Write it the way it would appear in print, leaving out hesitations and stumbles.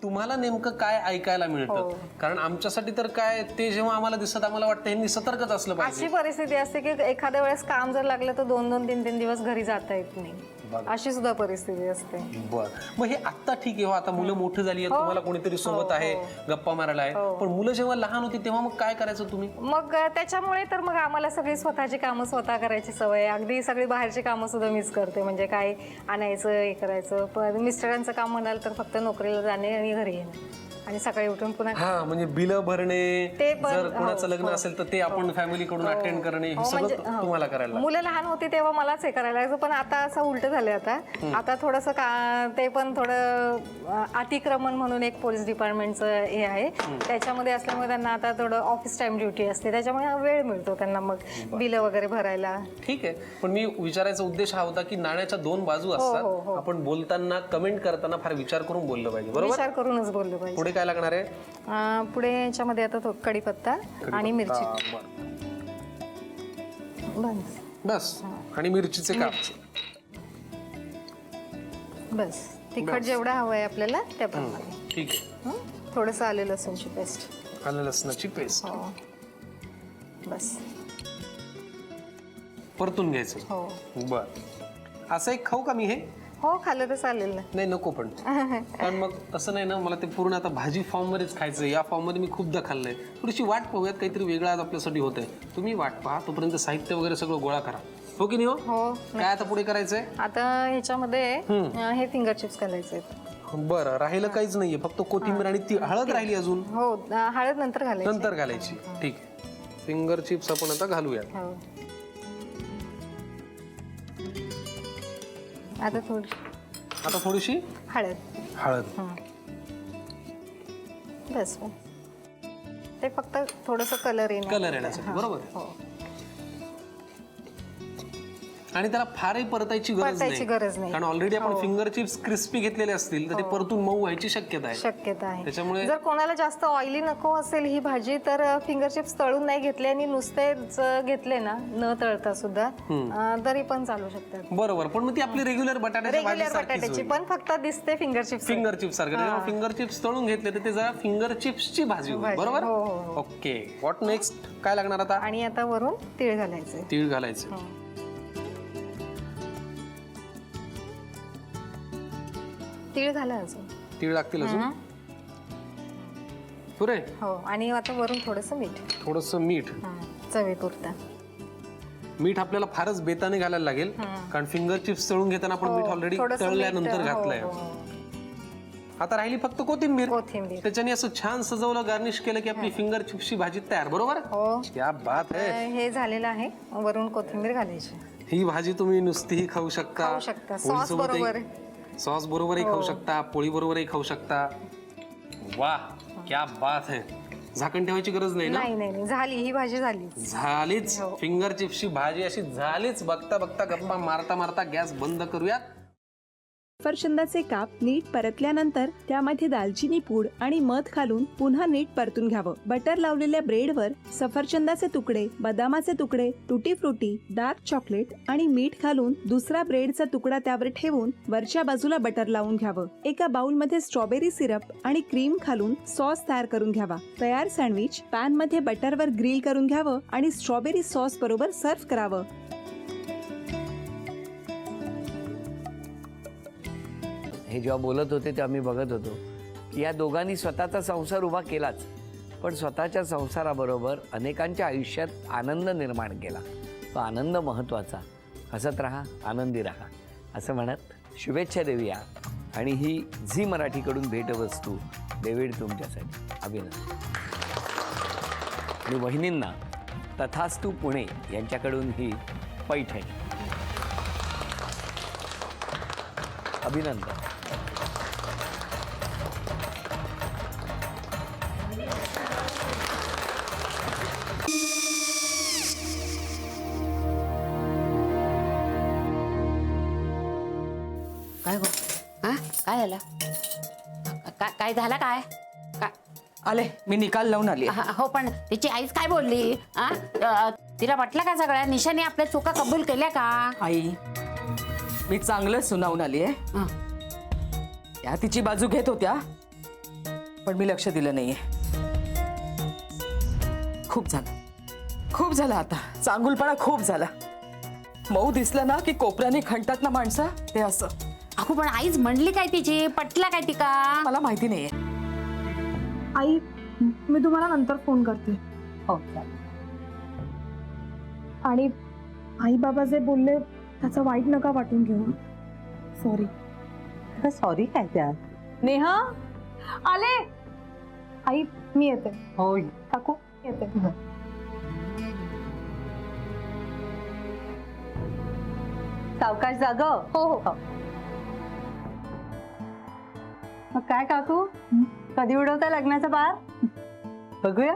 तुम्हाला नेमकं काय ऐकायला मिळतं? कारण आमच्यासाठी तर काय ते जेव्हा आम्हाला दिसत आम्हाला वाटतं यांनी सतर्कच असलं पाहिजे. अशी परिस्थिती असते की एखाद्या वेळेस काम जर लागलं तर 2-2, 3-3 दिवस घरी जाता येत नाही, अशी सुद्धा परिस्थिती असते. बर, मग हे आता ठीक आहे, आता मुलं मोठी झाली आहेत, तुम्हाला कोणीतरी सोबत आहे, गप्पा मारायला आहे, पण मुलं जेव्हा लहान होती तेव्हा मग काय करायचं तुम्ही? मग त्याच्यामुळे तर मग आम्हाला सगळी स्वतःची कामं स्वतः करायची सवय, अगदी सगळी बाहेरची कामं सुद्धा मीच करते. म्हणजे काय आणायचं हे करायचं. पण मिस्टरांचं काम म्हणाल तर फक्त नोकरीला जाणे आणि घरी येणे आणि सकाळी उठून पुन्हा हा, म्हणजे बिलं भरणे, ते पण जर कोणाचं लग्न असेल तर ते आपण फॅमिली कडून अटेंड करणे, हे सगळं तुम्हाला करायला. मुलं लहान होती तेव्हा मलाच हे करायला लागायचं, पण आता असं उलट झालं. आता थोडंसं ते पण थोडं अतिक्रमण म्हणून एक पोलीस डिपार्टमेंटचं हे आहे, त्याच्यामध्ये असल्यामुळे त्यांना आता थोडं ऑफिस टाइम ड्युटी असते, त्याच्यामुळे वेळ मिळतो त्यांना मग बिलं वगैरे भरायला. ठीक आहे, पण मी विचारायचा उद्देश हा होता की नाण्याच्या दोन बाजू असतात. आपण बोलताना कमेंट करताना फार विचार करून बोललं पाहिजे, बरोबर? विचार करूनच बोललं पाहिजे. पुढे काय लागणार आहे? पुढे याच्यामध्ये आता कढीपत्ता आणि मिरची बस, आणि मिरचीचे काप. बस, तिखट जेवढं हवं आहे आपल्याला त्याप्रमाणे. ठीक आहे. थोडंसं आलं लसूणची पेस्ट, आलं लसणाची पेस्ट. बस परतून घ्यायचं. हो. बर, असं एक खाऊ का मी हे? हो, खाल्लं तर चालेल ना. नाही, नको, पण कारण मग तसं नाही ना, मला ते पूर्ण आता भाजी फॉर्म मध्येच खायचं. या फॉर्म मध्ये मी खूपदा खाल्लंय. थोडीशी वाट पाहूयात, काहीतरी वेगळं आज आपल्यासाठी होत आहे. तुम्ही वाट पहा, तोपर्यंत साहित्य वगैरे सगळं गोळा करा. हो की नाही? हो. काय आता पुढे करायचंय? आता ह्याच्यामध्ये हे फिंगर चिप्स घालायचे. बरं, राहिलं काहीच नाहीये, फक्त कोथिंबीर आणि ती हळद राहिली अजून. हो, हळद नंतर घालायची. नंतर घालायची. ठीक आहे, फिंगर चिप्स आपण आता घालूयात. आता थोडीशी हळद. बस, ते फक्त थोडंसं कलर येण्यासाठी, बरोबर. आणि त्याला फारही परतायची गरज नाही, कारण ऑलरेडी आपण फिंगर चिप्स क्रिस्पी घेतलेले असतील तर ते परतून मऊ व्हायची शक्यता आहे. त्याच्यामुळे जर कोणाला जास्त ऑइली नको असेल ही भाजी तर फिंगर चिप्स तळून नाही घेतले आणि नुसतेच घेतले ना, न तळता सुद्धा तरी पण चालू शकतात. बरोबर, पण मग ती आपली रेग्युलर बटाट्याची पण फक्त दिसते फिंगर चिप्स सारखं. फिंगर चिप्स तळून घेतले तर ते जरा फिंगर चिप्सची भाजी होईल, बरोबर. Okay, what next? काय लागणार आता? आणि आता वरून तीळ घालायचे. तीळ घालायचे. तीळ घाला अजून. तीळ लागतील अजून पुरे. हो, आणि आता वरून थोडंसं मीठ चवीपुरता. मीठ आपल्याला फारच बेताने घालायला लागेल, कारण फिंगर चिप्स तळून घेताना आपण मीठ ऑलरेडी तळल्यानंतर घातलंय. आता राहिली फक्त कोथिंबीर. त्याच्याने असं छान सजवलं, गार्निश केलं की आपली फिंगर चिप्सची भाजी तयार, बरोबर. क्या बात आहे. हे झालेलं आहे, वरून कोथिंबीर घालायची. ही भाजी तुम्ही नुसतीही खाऊ शकता, सॉस बरोबरही खाऊ शकता, पोळी बरोबरही खाऊ शकता. वाह, क्या बात है. झाकण ठेवायची गरज नाही ना? नाही, झाली ही भाजी, झालीच. फिंगर चिप्सची भाजी अशी झालीच. बघता बघता, गप्पा मारता मारता गॅस बंद करूयात. सफरचंदाचे काप नीट परतल्यानंतर त्यामध्ये दालचिनी पूड आणि मध घालून पुन्हा नीट परतून घ्यावं. बटर लावलेल्या ब्रेडवर सफरचंदाचे तुकडे, बदामाचे तुकडे, टुटी फ्रुटी, डार्क चॉकलेट आणि मीठ घालून दुसरा ब्रेडचा तुकडा त्यावर ठेवून वरच्या बाजूला बटर लावून घ्यावं. एका बाउलमध्ये स्ट्रॉबेरी सिरप आणि क्रीम घालून सॉस तयार करून घ्यावा. तयार सँडविच पॅन मध्ये बटरवर ग्रिल करून घ्यावं आणि स्ट्रॉबेरी सॉस बरोबर सर्व्ह करावं. हे जेव्हा बोलत होते तेव्हा मी बघत होतो की या दोघांनी स्वतःचा संसार उभा केलाच, पण स्वतःच्या संसाराबरोबर अनेकांच्या आयुष्यात आनंद निर्माण केला. तो आनंद महत्त्वाचा. हसत राहा, आनंदी राहा असं म्हणत शुभेच्छा देऊया. आणि ही झी मराठीकडून भेटवस्तू डेव्हिड तुमच्यासाठी. अभिनंदन. आणि वहिनींना तथास्तू पुणे यांच्याकडून ही पैठणी. अभिनंदन. काय गो? काय झालं? काय झालं? काय आले, मी निकाल लावून आली. हो, पण तिची आईच काय बोलली? तिला वाटलं का सगळ्या निशाने आपल्या चुका कबूल केल्या का? आई, मी चांगलं सुनावून आली आहे. त्या तिची बाजू घेत होत्या, पण मी लक्ष दिलं नाहीये. खूप झालं आता. चांगुलपणा खूप झाला. मऊ दिसलं ना की कोपऱ्याने खणतात ना माणसं, ते असं. अगो पण आईच म्हणली काय तिची, पटला काय ती का? मला माहिती नाहीये. आई, मी तुम्हाला नंतर फोन करते. हो आणि आई बाबा जे बोलले त्याचं वाईट नका वाटून घेऊ. सॉरी. सॉरी काय त्या? नेहा आले. आई मी येते. हो काकू येते. सावकाश जाग. हो हो. मग काय काकू, कधी उडवता लग्नाचा बार? बघूया.